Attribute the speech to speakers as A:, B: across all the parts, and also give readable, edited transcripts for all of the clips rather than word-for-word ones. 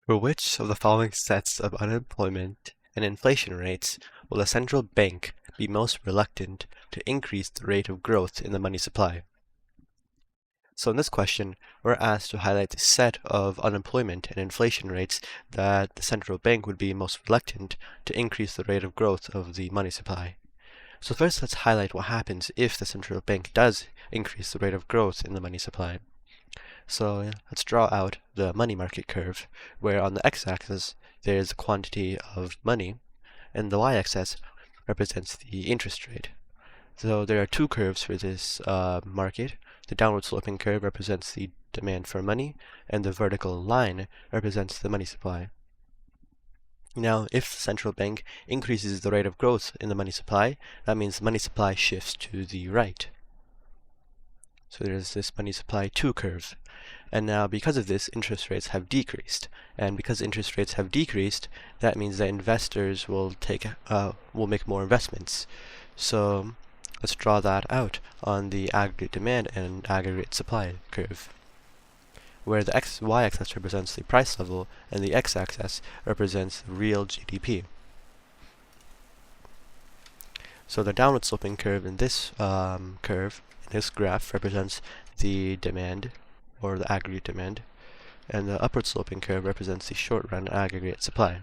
A: For which of the following sets of unemployment and inflation rates will a central bank be most reluctant to increase the rate of growth in the money supply? So in this question, we're asked to highlight the set of unemployment and inflation rates that the central bank would be most reluctant to increase the rate of growth of the money supply. So first, let's highlight what happens if the central bank does increase the rate of growth in the money supply. So let's draw out the money market curve, where on the x-axis there's the quantity of money, and the y-axis represents the interest rate. So there are two curves for this market. The downward sloping curve represents the demand for money, and the vertical line represents the money supply. Now, if the central bank increases the rate of growth in the money supply, that means the money supply shifts to the right. So there's this money supply 2 curve. And now because of this, interest rates have decreased. And because interest rates have decreased, that means that investors will make more investments. So let's draw that out on the aggregate demand and aggregate supply curve, where the y-axis represents the price level and the x-axis represents real GDP. So the downward sloping curve in this this graph represents the demand, or the aggregate demand, and the upward sloping curve represents the short run aggregate supply.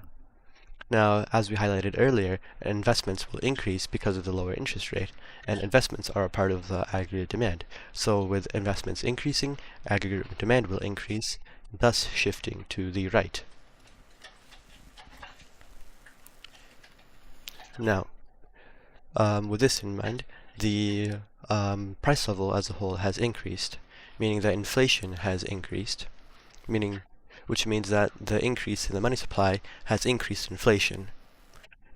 A: Now, as we highlighted earlier, investments will increase because of the lower interest rate, and investments are a part of the aggregate demand. So with investments increasing, aggregate demand will increase, thus shifting to the right. Now, with this in mind, the price level as a whole has increased, meaning that inflation has increased, which means that the increase in the money supply has increased inflation.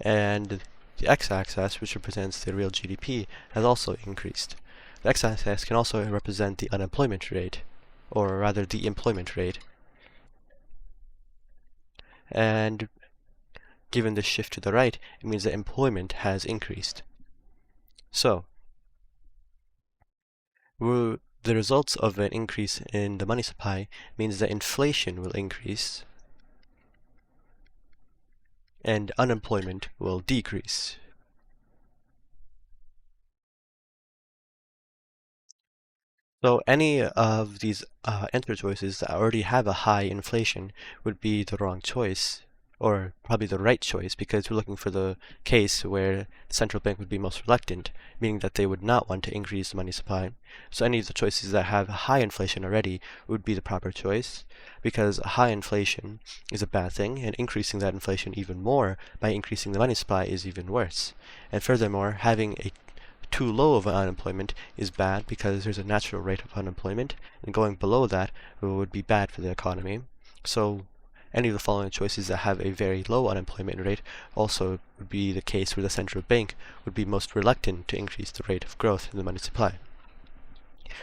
A: And the x-axis, which represents the real GDP, has also increased. The x-axis can also represent the unemployment rate, or rather the employment rate. And given this shift to the right, it means that employment has increased. So, the results of an increase in the money supply means that inflation will increase and unemployment will decrease. So any of these answer choices that already have a high inflation would be the wrong choice, or probably the right choice, because we're looking for the case where the central bank would be most reluctant, meaning that they would not want to increase the money supply. So any of the choices that have high inflation already would be the proper choice, because high inflation is a bad thing, and increasing that inflation even more by increasing the money supply is even worse. And furthermore, having a too low of an unemployment is bad because there's a natural rate of unemployment, and going below that would be bad for the economy. So any of the following choices that have a very low unemployment rate also would be the case where the central bank would be most reluctant to increase the rate of growth in the money supply.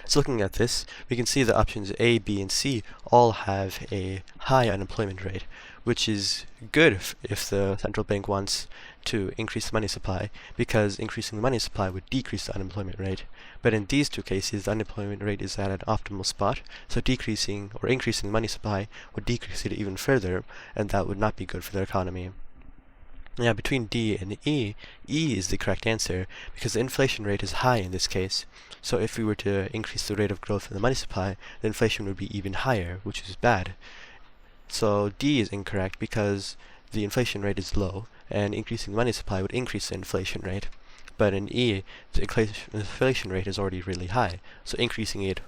A: So looking at this, we can see that options A, B, and C all have a high unemployment rate, which is good if the central bank wants to increase the money supply, because increasing the money supply would decrease the unemployment rate. But in these two cases, the unemployment rate is at an optimal spot, so decreasing or increasing the money supply would decrease it even further, and that would not be good for the economy. Now, between D and E, E is the correct answer because the inflation rate is high in this case. So if we were to increase the rate of growth in the money supply, the inflation would be even higher, which is bad. So D is incorrect because the inflation rate is low, and increasing the money supply would increase the inflation rate. But in E, the inflation rate is already really high, so increasing it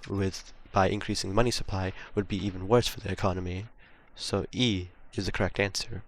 A: by increasing the money supply would be even worse for the economy. So E is the correct answer.